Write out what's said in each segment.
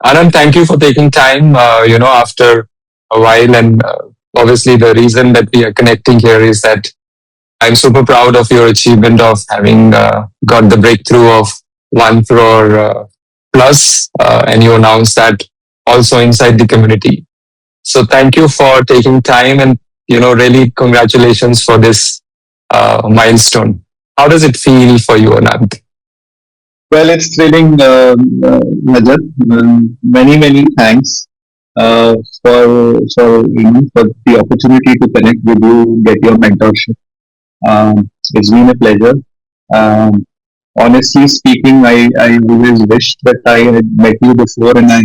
Anand, thank you for taking time, after a while. And obviously, the reason that we are connecting here is that I'm super proud of your achievement of having got the breakthrough of 1 crore plus, and you announced that also inside the community. So thank you for taking time, and really congratulations for this milestone. How does it feel for you, Anand? Well, it's thrilling, Rajat. Many thanks uh, for the opportunity to connect with you, get your mentorship. It's been a pleasure. Um, Honestly speaking, I always wished that I had met you before and I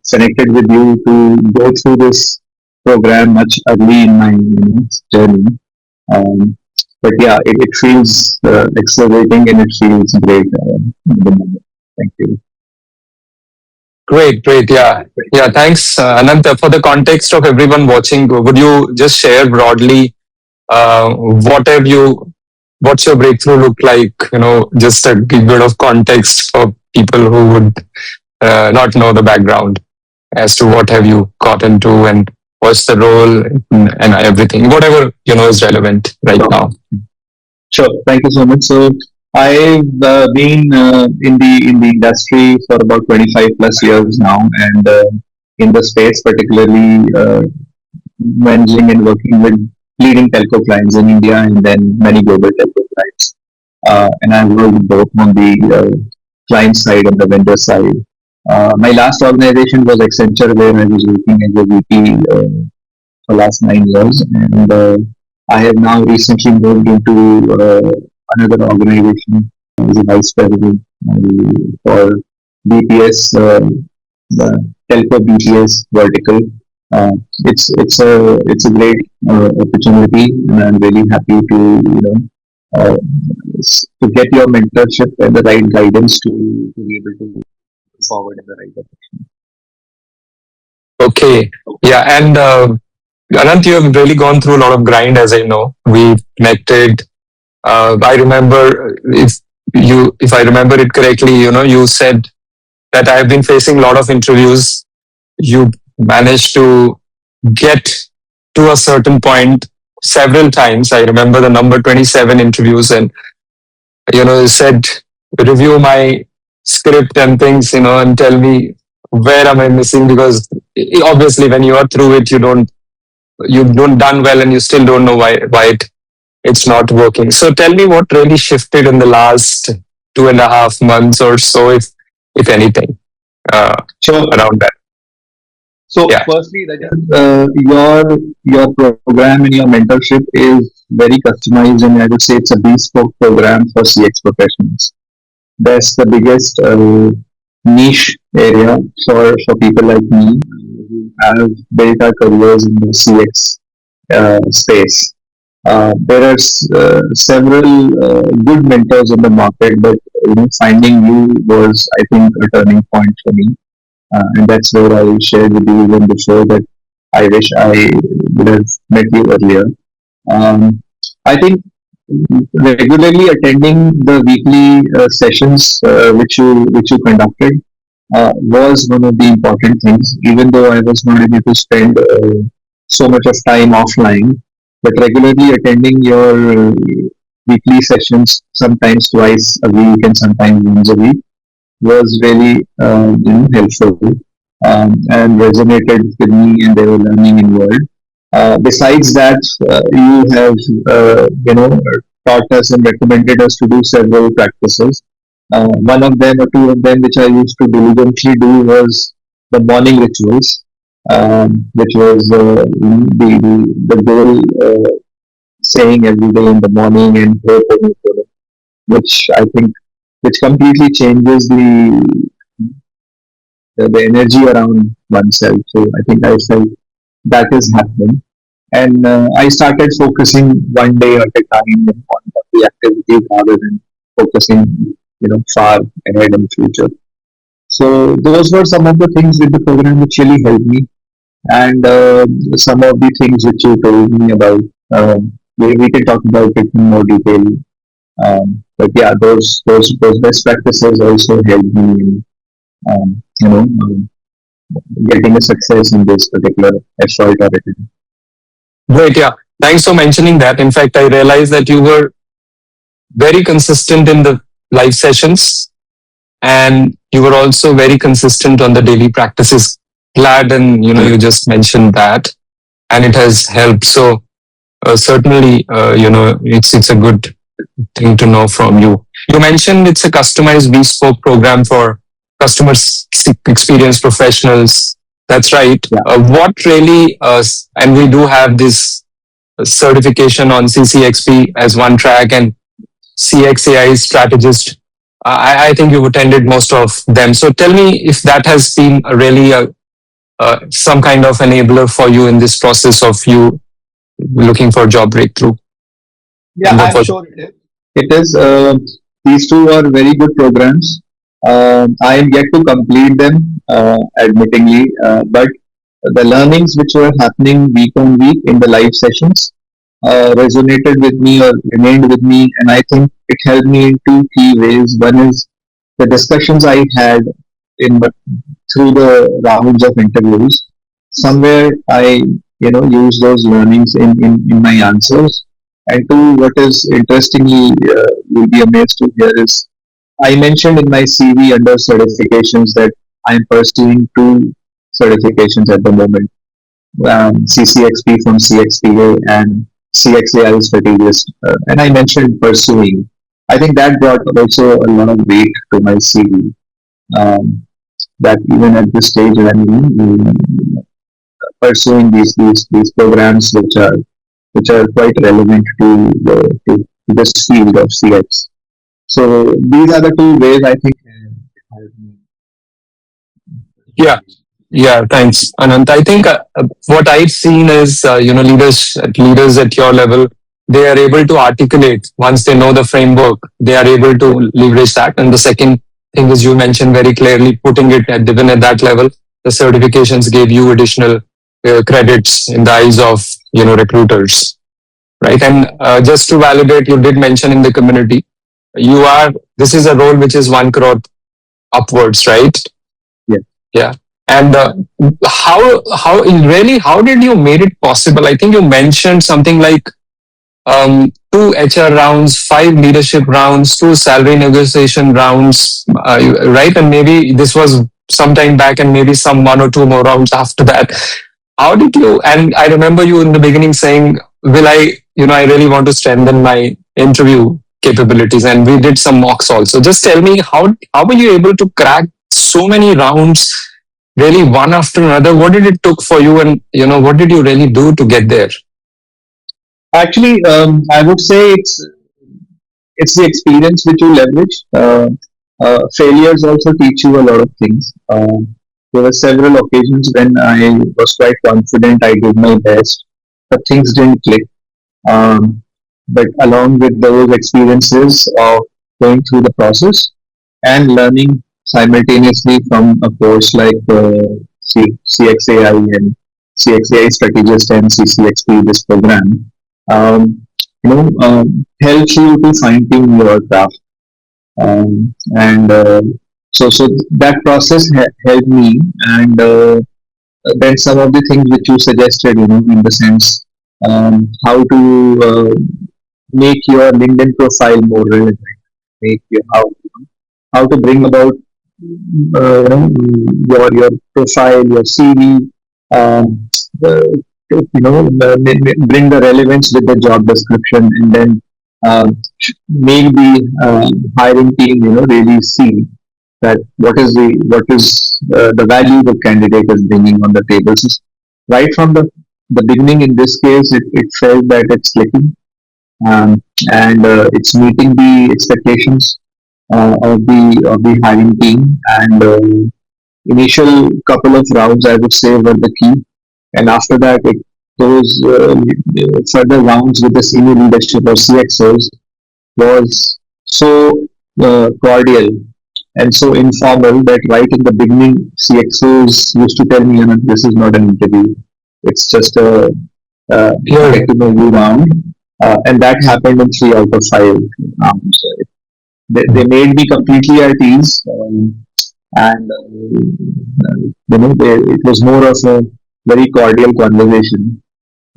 connected with you to go through this program much early in my journey. Um, but yeah, it feels exhilarating and it feels great at the moment. Thank you. Great, great. Yeah. Yeah. Thanks, Anant. For the context of everyone watching, would you just share broadly what have you, what's your breakthrough look like? Just a bit of context for people who would not know the background as to what have you got into and what's the role and everything, whatever, is relevant right Sure. now. Sure. Thank you so much. So I've been in the industry for about 25 plus years now, and in the space, particularly managing and working with leading telco clients in India and then many global telco clients. And I've worked both on the client side and the vendor side. My last organization was Accenture, where I was working as a VP for last 9 years, and I have now recently moved into another organization as a vice president for BPS, the telco BPS vertical. Uh, it's a great opportunity, and I'm really happy to to get your mentorship and the right guidance to be able to move forward in the right direction. Okay. Yeah. And Anant, you have really gone through a lot of grind, as I know. We connected. I remember, if I remember it correctly, you said that I have been facing a lot of interviews. You managed to get to a certain point several times. I remember the number 27 interviews, and you said, review my script and things, and tell me where am I missing, because obviously when you are through it, you don't done well, and you still don't know why it's not working. So tell me what really shifted in the last 2.5 months or so, if anything, uh, Sure. around that. So, Yeah. firstly, Rajat, your program and your mentorship is very customized, and I would say it's a bespoke program for CX professionals. That's the biggest niche area for people like me who have built our careers in the CX space. There are several good mentors in the market, but finding you was, I think, a turning point for me, and that's where I shared with you even before that I wish I would have met you earlier. Um, I think regularly attending the weekly sessions which you conducted was one of the important things. Even though I was not able to spend so much of time offline, but regularly attending your weekly sessions, sometimes twice a week and sometimes once a week, was really helpful and resonated with me and their learning involved. Besides that, you have taught us and recommended us to do several practices. One of them or two of them which I used to diligently do was the morning rituals, which was the goal saying every day in the morning and which I think which completely changes the energy around oneself. So I think I felt that is happening. And I started focusing one day at a time on the activities rather than focusing, far ahead in the future. So those were some of the things with the program which really helped me, and some of the things which you told me about. We can talk about it in more detail. But yeah, those best practices also helped me you know, getting a success in this particular effort or activity. Great, yeah. Thanks for mentioning that. In fact, I realized that you were very consistent in the live sessions, and you were also very consistent on the daily practices. Glad, and you just mentioned that, and it has helped. So certainly, it's a good thing to know from you. You mentioned it's a customized bespoke program for customers experience professionals. That's right. Yeah. What really, and we do have this certification on CCXP as one track and CXAI strategist. I think you've attended most of them. So tell me if that has been really some kind of enabler for you in this process of you looking for job breakthrough. Yeah, And what I'm was sure it is. It is. These two are very good programs. I am yet to complete them, admittingly, but the learnings which were happening week on week in the live sessions resonated with me or remained with me, and I think it helped me in two key ways. One is the discussions I had in through the rounds of interviews. Somewhere I use those learnings in my answers. And two, what is interestingly you'll be amazed to hear is I mentioned in my CV under certifications that I'm pursuing two certifications at the moment, CCXP from CXPA and CXAI strategist. And I mentioned pursuing. I think that brought also a lot of weight to my CV. Um, that even at this stage when I'm pursuing these programs which are quite relevant to this field of CX. So these are the two ways I think. Yeah, yeah, thanks, Anant. I think what I've seen is, leaders at your level, they are able to articulate once they know the framework, they are able to leverage that. And the second thing is you mentioned very clearly, putting it at even at that level, the certifications gave you additional credits in the eyes of recruiters, right? And just to validate, you did mention in the community, you are this is a role which is 1 crore upwards, right? Yeah. Yeah. And how did you made it possible? I think you mentioned something like two HR rounds, five leadership rounds, two salary negotiation rounds, right? And maybe this was some time back, and maybe some one or two more rounds after that. How did you? And I remember you in the beginning saying, "Will I? I really want to strengthen my interview capabilities." And we did some mocks also. Just tell me how were you able to crack so many rounds, really one after another? What did it took for you, and what did you really do to get there? Actually, I would say it's the experience which you leverage. Failures also teach you a lot of things. There were several occasions when I was quite confident I did my best, but things didn't click. Um, but along with those experiences of going through the process and learning simultaneously from a course like CXAI and CXAI Strategist and CCXP, this program, helps you to fine tune your craft. And so that process helped me. And then some of the things which you suggested, in the sense how to make your LinkedIn profile more relevant, make your how to bring about your profile, your CV, the, bring the relevance with the job description, and then make the hiring team really see that what is the value the candidate is bringing on the table. So right from the beginning, in this case, it felt that it's clicking, and it's meeting the expectations of the hiring team. And initial couple of rounds, I would say, were the key. And after that, those further rounds with the senior leadership or CXOs was so cordial and so informal that right in the beginning, CXOs used to tell me, this is not an interview. It's just a get to know you round. And that happened in 3 out of 5 rounds. They made me completely at ease. and it was more of a very cordial conversation,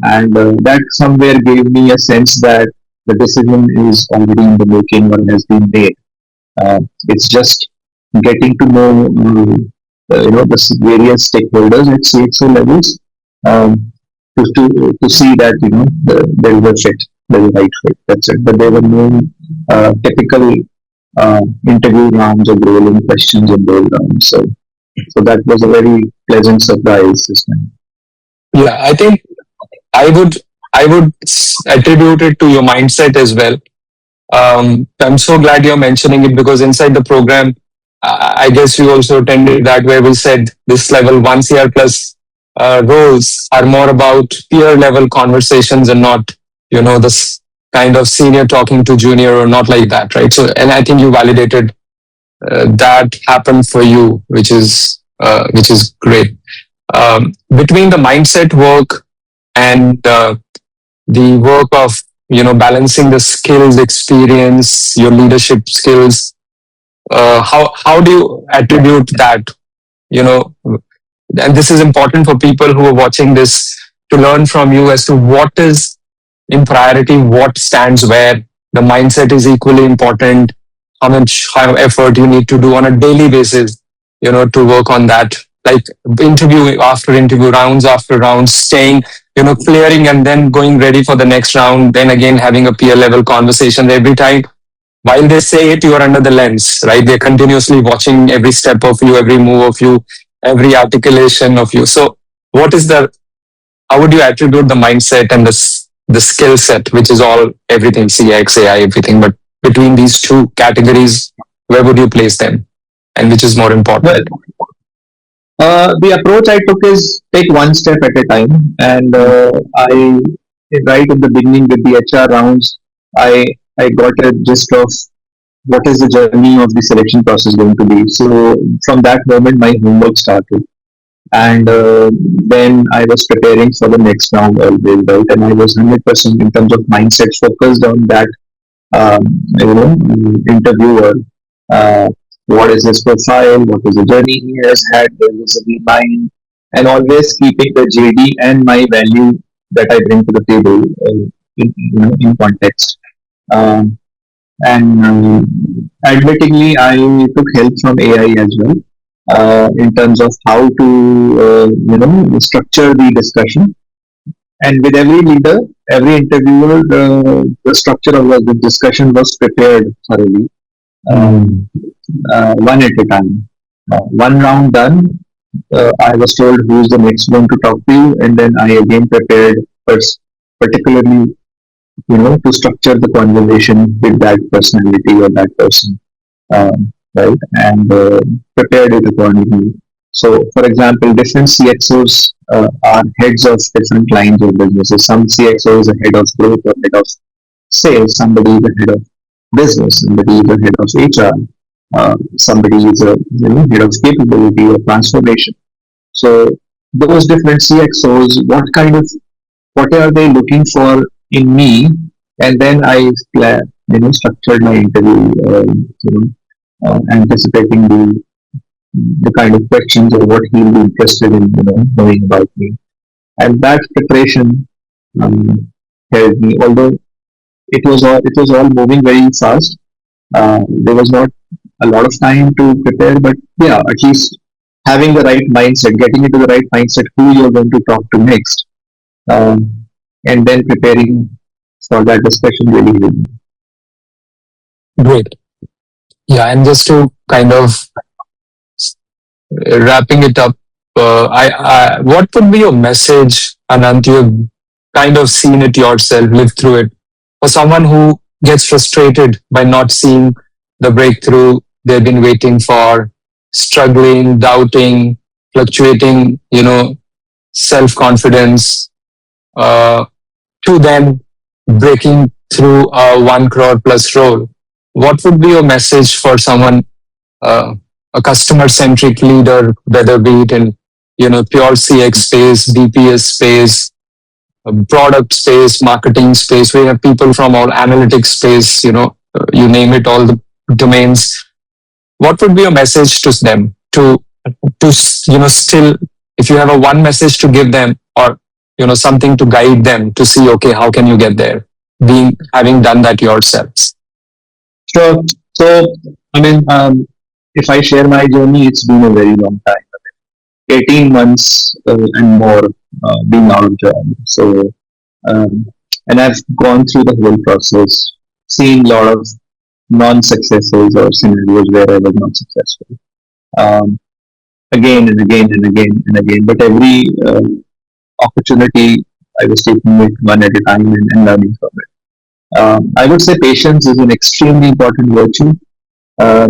and that somewhere gave me a sense that the decision is already in the making or has been made. It's just getting to know the various stakeholders at CXO levels, um, to see that there is a fit, there is a right fit. That's it. But there were no typical interview rounds or rolling questions in those rounds. So that was a very pleasant surprise this time. Yeah, I think I would attribute it to your mindset as well. I'm so glad you're mentioning it because inside the program, I guess you also attended that where we said this level 1 CR plus roles are more about peer level conversations and not, this kind of senior talking to junior or not like that, right? So, and I think you validated that happened for you, which is great. Between the mindset work and the work of balancing the skills experience your leadership skills, how do you attribute that, you know and this is important for people who are watching this to learn from you as to what is in priority, what stands where. The mindset is equally important. How effort you need to do on a daily basis, to work on that. Like interview after interview, rounds after rounds, staying, clearing and then going ready for the next round. Then again, having a peer level conversation every time. While they say it, you are under the lens, right? They're continuously watching every step of you, every move of you, every articulation of you. So, what is the how would you attribute the mindset and the skill set, which is all everything, CX, AI, everything, but between these two categories, where would you place them, and which is more Well, important? the approach I took is take one step at a time, and I right in the beginning with the HR rounds, I I got a gist of what is the journey of the selection process going to be. So from that moment, my homework started, and then I was preparing for the next round always, right? And I was 100% in terms of mindset focused on that um, interviewer. Uh, what is his profile? What is the journey he has had? There is a mind, and always keeping the JD and my value that I bring to the table in context. Um, and admittingly, I took help from AI as well in terms of how to structure the discussion. And with every leader, every interviewer, the structure of the discussion was prepared thoroughly, um, one at a time. One round done, I was told who's the next one to talk to you, and then I again prepared particularly, to structure the conversation with that personality or that person, right, and prepared it accordingly. So, for example, different CXOs are heads of different lines of businesses. Some CXO is a head of growth or head of sales. Somebody is a head of business. Somebody is a head of HR. Somebody is a head of capability or transformation. So, those different CXOs, what are they looking for in me? And then I structured my interview, anticipating the kind of questions or what he'll be interested in, knowing about me. And that preparation um, helped me. Although it was all moving very fast, there was not a lot of time to prepare. But yeah, at least having the right mindset, getting into the right mindset, who you're going to talk to next, and then preparing for that discussion really helped. Great. Yeah, and just to kind of wrapping it up, what would be your message, Anant? You've kind of seen it yourself, lived through it, for someone who gets frustrated by not seeing the breakthrough they've been waiting for, struggling, doubting, fluctuating, self confidence, uh, to then breaking through a 1 crore plus role. What would be your message for someone, uh, a customer centric leader, whether be it in pure CX space, BPS space, product space, marketing space? We have people from all analytics space, you name it, all the domains. What would be your message to them? to still, if you have a one message to give them, or something to guide them to see, okay, how can you get there, being having done that yourselves. Sure. So, I mean, if I share my journey, it's been a very long time. 18 months and more being out of job. So, um, and I've gone through the whole process, seen a lot of non-successes or scenarios where I was not successful. Um, Again and again and again and again. But every opportunity, I was taking it one at a time and learning from it. I would say patience is an extremely important virtue. Uh,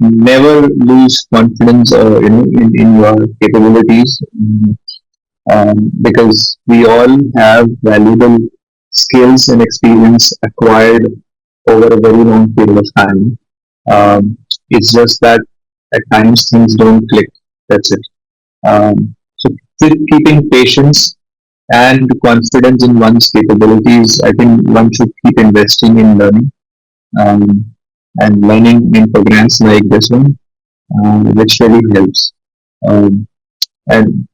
Never lose confidence, in your capabilities, because we all have valuable skills and experience acquired over a very long period of time. It's just that at times things don't click. That's it. So keeping patience and confidence in one's capabilities, I think one should keep investing in learning, um, and learning in programs like this one, which really helps. Um, and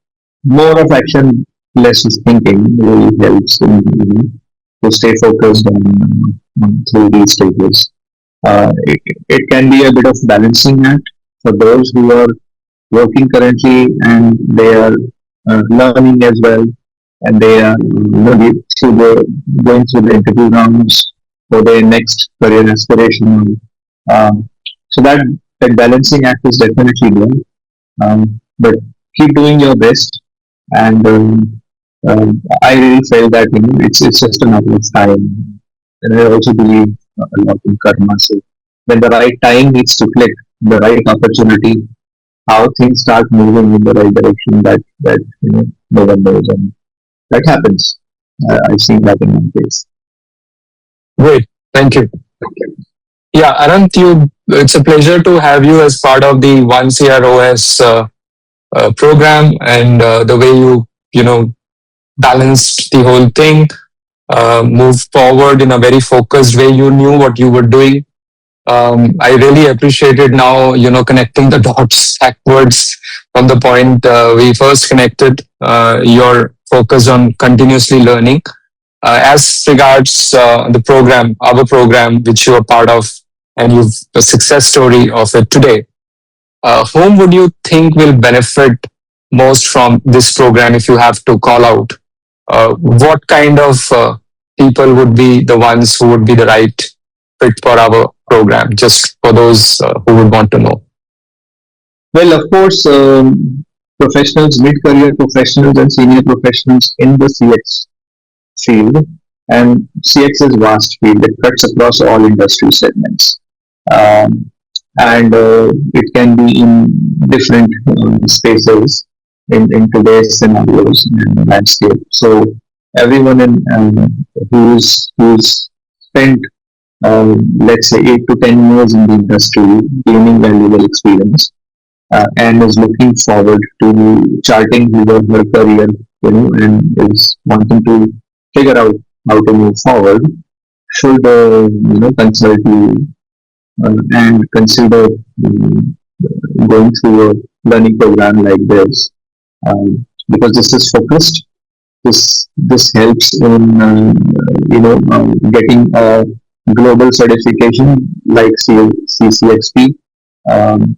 more of action, less of thinking really helps to stay focused on through these stages. It can be a bit of balancing act for those who are working currently and they are learning as well, and they are going through the interview rounds for their next career aspiration. Um, so that balancing act is definitely there, but keep doing your best. And I really felt that it's just a matter of time, and I also believe a lot in karma. So when the right time needs to click, the right opportunity, how things start moving in the right direction, that no one knows, and that happens. I've seen that in my case. Great, thank you. Yeah, Anant, it's a pleasure to have you as part of the One CROS program, and the way you balanced the whole thing, moved forward in a very focused way. You knew what you were doing. I really appreciated now, connecting the dots backwards from the point we first connected. Your focus on continuously learning. As regards the program, our program, which you are part of, and you've the success story of it today, whom would you think will benefit most from this program if you have to call out? What kind of people would be the ones who would be the right fit for our program, just for those who would want to know? Well, of course, professionals, mid-career professionals, and senior professionals in the CX field. And CX is vast field; it cuts across all industry segments, um, and it can be in different spaces in today's scenarios and landscape. So everyone who's spent, let's say, 8 to 10 years in the industry, gaining valuable experience, and is looking forward to charting his or her career, and is wanting to figure out how to move forward, should consult you and consider going through a learning program like this, because this is focused. This helps in getting a global certification like CCXP, um,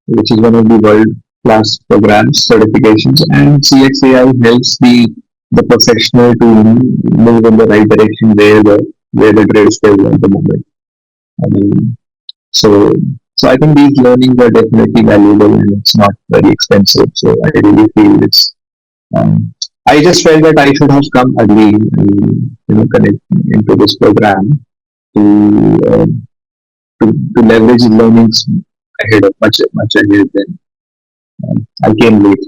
which is one of the world class programs certifications, and CXAI helps the professional to move in the right direction where the trade is at the moment. Um, so so I think these learnings are definitely valuable and it's not very expensive. So I really feel it's. Um, I just felt that I should have come early, connect into this program to to leverage learnings ahead of much ahead than I came late.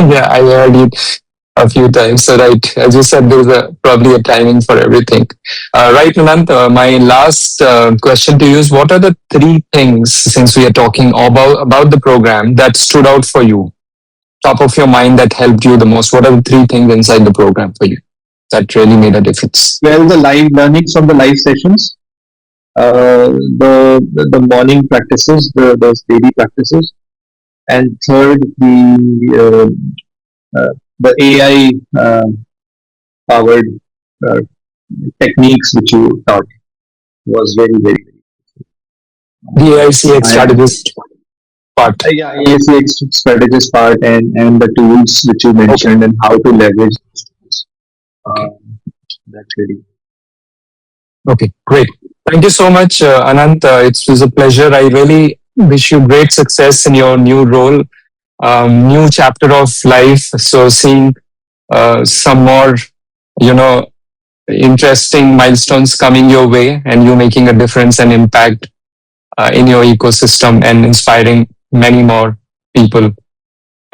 Yeah, I heard it a few times. So, right, as you said, there's probably a timing for everything. Right, Anant, my last question to you is: what are the three things, since we are talking about the program, that stood out for you, top of your mind, that helped you the most? What are the three things inside the program for you that really made a difference? Well, the live learnings from the live sessions, the morning practices, those daily practices, and third, the AI powered uh, techniques which you taught was very very. The AICX I am strategist part. yeah, ACX strategist part and the tools which you Okay. mentioned and how to leverage those tools. Okay. That's really Okay. Great. Thank you so much, Anant. It was a pleasure. I really wish you great success in your new role, new chapter of life. So seeing some more, you know, interesting milestones coming your way, and you making a difference and impact in your ecosystem and inspiring many more people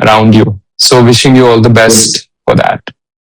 around you. So wishing you all the very best for that.